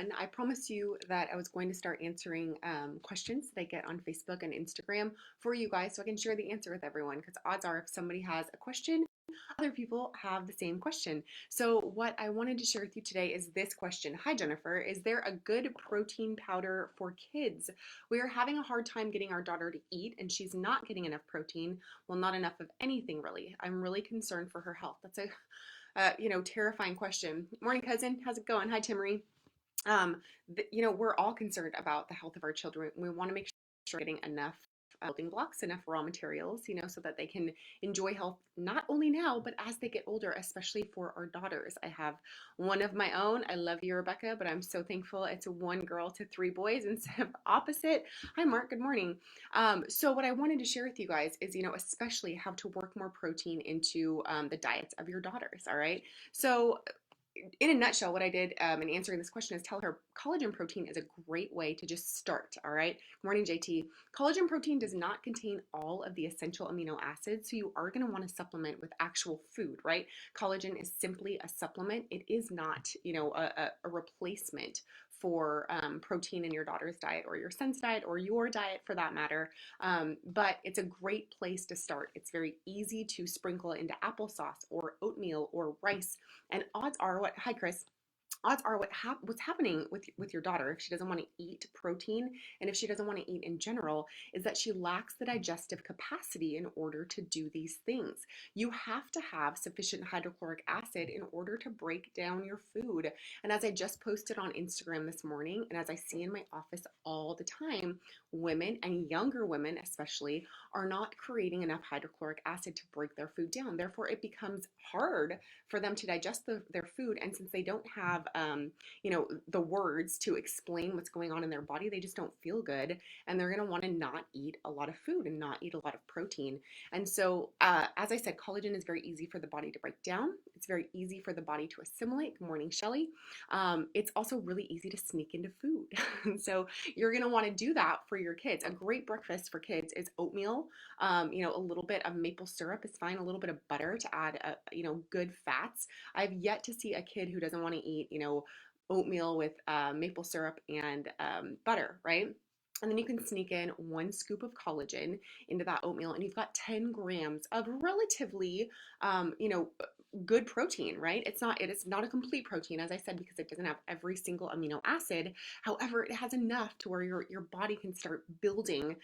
everyone. I promised you that I was going to start answering questions that I get on Facebook and Instagram for you guys so I can share the answer with everyone because odds are if somebody has a question, other people have the same question. So what I wanted to share with you today is this question. Hi Jennifer, is there a good protein powder for kids? We are having a hard time getting our daughter to eat and she's not getting enough protein. Well, not enough of anything really. I'm really concerned for her health. That's a terrifying question. Morning, cousin. How's it going? Hi, Timmery. We're all concerned about the health of our children. We want to make sure we're getting enough building blocks, enough raw materials, so that they can enjoy health not only now, but as they get older, especially for our daughters. I have one of my own. I love you, Rebecca, but I'm so thankful it's one girl to three boys instead of opposite. Hi, Mark. Good morning. So what I wanted to share with you guys is, especially how to work more protein into the diets of your daughters. All right. So in a nutshell, what I did in answering this question is tell her collagen protein is a great way to just start. All right. Good morning, JT. Collagen protein does not contain all of the essential amino acids, so you are going to want to supplement with actual food, right? Collagen is simply a supplement. It is not, a replacement for protein in your daughter's diet or your son's diet or your diet for that matter. But it's a great place to start. It's very easy to sprinkle into applesauce or oatmeal or rice. And odds are hi Chris, odds are what's happening with your daughter if she doesn't want to eat protein and if she doesn't want to eat in general is that she lacks the digestive capacity in order to do these things. You have to have sufficient hydrochloric acid in order to break down your food. And as I just posted on Instagram this morning, and as I see in my office all the time, women and younger women especially are not creating enough hydrochloric acid to break their food down. Therefore, it becomes hard for them to digest their food. And since they don't have, the words to explain what's going on in their body, they just don't feel good. And they're going to want to not eat a lot of food and not eat a lot of protein. And so, as I said, collagen is very easy for the body to break down. It's very easy for the body to assimilate. Good morning, Shelly. It's also really easy to sneak into food. So you're going to want to do that for your kids. A great breakfast for kids is oatmeal. A little bit of maple syrup is fine. A little bit of butter to add, good fats. I've yet to see a kid who doesn't want to eat, oatmeal with maple syrup and butter, right? And then you can sneak in 1 scoop of collagen into that oatmeal, and you've got 10 grams of relatively, good protein, right? It is not a complete protein, as I said, because it doesn't have every single amino acid. However, it has enough to where your body can start building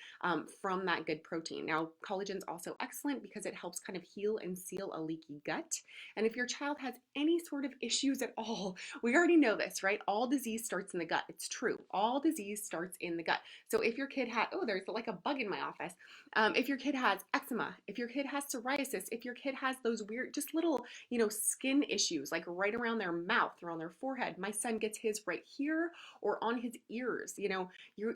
from that good protein. Now, collagen is also excellent because it helps kind of heal and seal a leaky gut. And if your child has any sort of issues at all, we already know this, right? All disease starts in the gut. It's true. All disease starts in the gut. So if your kid had, oh, there's like a bug in my office. If your kid has eczema, if your kid has psoriasis, if your kid has those weird, just little, skin issues, like right around their mouth or on their forehead. My son gets his right here or on his ears. You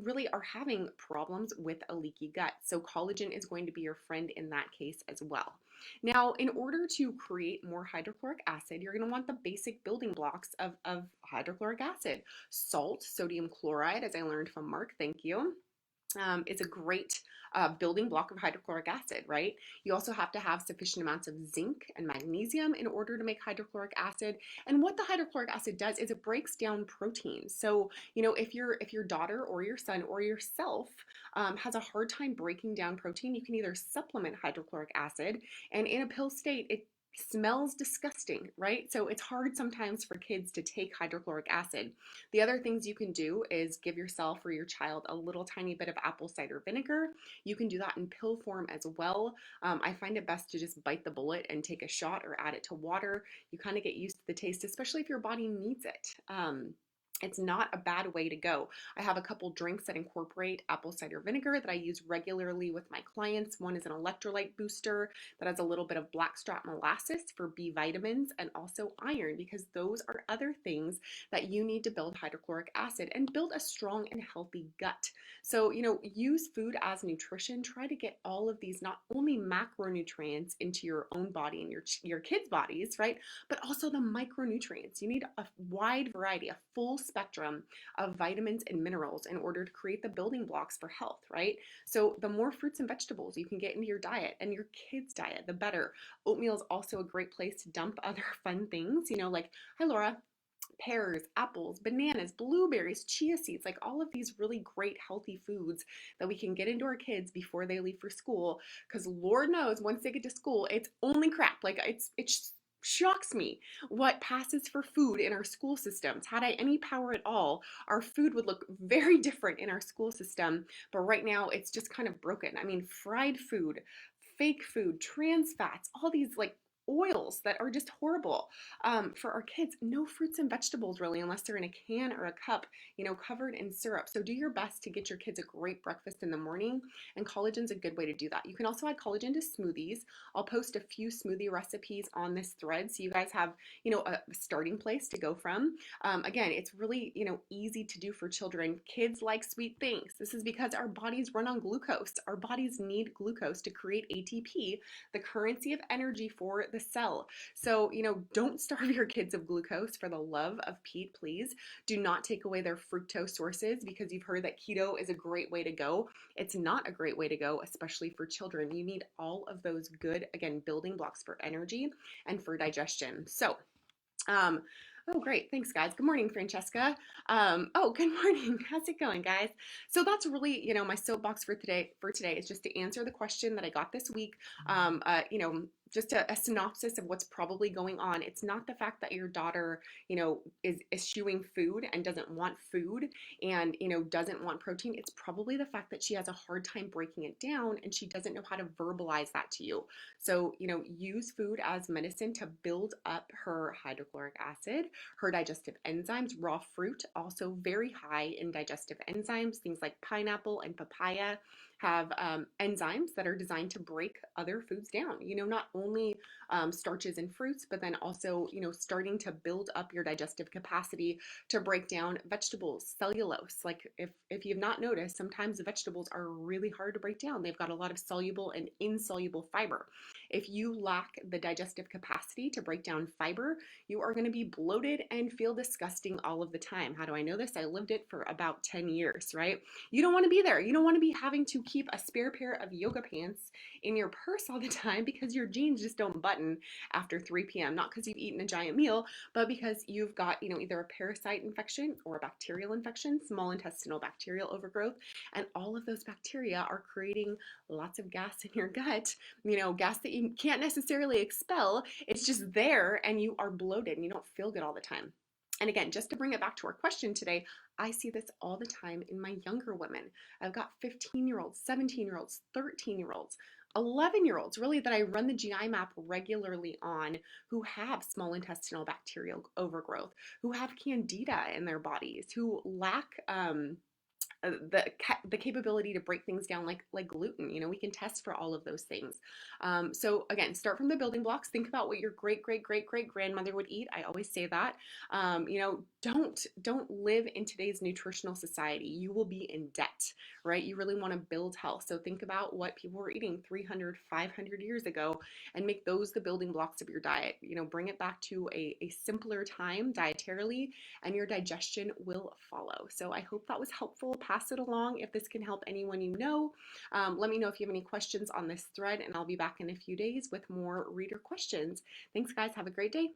really are having problems with a leaky gut. So collagen is going to be your friend in that case as well. Now, in order to create more hydrochloric acid, you're going to want the basic building blocks of hydrochloric acid. Salt, sodium chloride, as I learned from Mark, thank you. It's a great building block of hydrochloric acid, right? You also have to have sufficient amounts of zinc and magnesium in order to make hydrochloric acid. And what the hydrochloric acid does is it breaks down proteins. So, if your daughter or your son or yourself has a hard time breaking down protein, you can either supplement hydrochloric acid, and in a pill state, it smells disgusting, right? So it's hard sometimes for kids to take hydrochloric acid. The other things you can do is give yourself or your child a little tiny bit of apple cider vinegar. You can do that in pill form as well. I find it best to just bite the bullet and take a shot or add it to water. You kind of get used to the taste, especially if your body needs it. It's not a bad way to go. I have a couple drinks that incorporate apple cider vinegar that I use regularly with my clients. One is an electrolyte booster that has a little bit of blackstrap molasses for B vitamins and also iron, because those are other things that you need to build hydrochloric acid and build a strong and healthy gut. So, use food as nutrition. Try to get all of these, not only macronutrients into your own body and your kids' bodies, right? But also the micronutrients. You need a wide variety, a full spectrum of vitamins and minerals in order to create the building blocks for health, right? So the more fruits and vegetables you can get into your diet and your kids' diet, the better. Oatmeal is also a great place to dump other fun things, like, hi Laura, pears, apples, bananas, blueberries, chia seeds, like all of these really great healthy foods that we can get into our kids before they leave for school. Because Lord knows once they get to school, it's only crap. Like it shocks me what passes for food in our school systems. Had I any power at all, our food would look very different in our school system. But right now, it's just kind of broken. I mean, fried food, fake food, trans fats, all these like oils that are just horrible for our kids. No fruits and vegetables really, unless they're in a can or a cup, covered in syrup. So do your best to get your kids a great breakfast in the morning, and collagen's a good way to do that. You can also add collagen to smoothies. I'll post a few smoothie recipes on this thread so you guys have, a starting place to go from. Again, it's really, easy to do for children. Kids like sweet things. This is because our bodies run on glucose. Our bodies need glucose to create ATP, the currency of energy for the cell. So, don't starve your kids of glucose, for the love of Pete, please. Do not take away their fructose sources because you've heard that keto is a great way to go. It's not a great way to go, especially for children. You need all of those good, again, building blocks for energy and for digestion. So, um, oh, great. Thanks, guys. Good morning, Francesca. Oh, good morning. How's it going, guys? So that's really, my soapbox for today. For today is just to answer the question that I got this week. Just a synopsis of what's probably going on. It's not the fact that your daughter, is eschewing food and doesn't want food and, doesn't want protein. It's probably the fact that she has a hard time breaking it down and she doesn't know how to verbalize that to you. So, use food as medicine to build up her hydrochloric acid, her digestive enzymes. Raw fruit, also very high in digestive enzymes. Things like pineapple and papaya have enzymes that are designed to break other foods down. Not only starches and fruits, but then also, starting to build up your digestive capacity to break down vegetables, cellulose. Like if you've not noticed, sometimes the vegetables are really hard to break down. They've got a lot of soluble and insoluble fiber. If you lack the digestive capacity to break down fiber, you are going to be bloated and feel disgusting all of the time. How do I know this? I lived it for about 10 years, right? You don't want to be there. You don't want to be having to keep a spare pair of yoga pants in your purse all the time because your jeans just don't button after 3 p.m. Not because you've eaten a giant meal, but because you've got, either a parasite infection or a bacterial infection, small intestinal bacterial overgrowth, and all of those bacteria are creating lots of gas in your gut, gas that you can't necessarily expel. It's just there and you are bloated and you don't feel good all the time. And again, just to bring it back to our question today, I see this all the time in my younger women. I've got 15-year-olds, 17-year-olds, 13-year-olds, 11-year-olds, really, that I run the GI map regularly on, who have small intestinal bacterial overgrowth, who have candida in their bodies, who lack the capability to break things down like gluten. We can test for all of those things. So again, start from the building blocks. Think about what your great great great great grandmother would eat. I always say that. Don't live in today's nutritional society. You will be in debt, right? You really want to build health. So think about what people were eating 300, 500 years ago and make those the building blocks of your diet. Bring it back to a simpler time dietarily, and your digestion will follow. So I hope that was helpful. Pass it along if this can help anyone you know. Let me know if you have any questions on this thread, and I'll be back in a few days with more reader questions. Thanks, guys. Have a great day.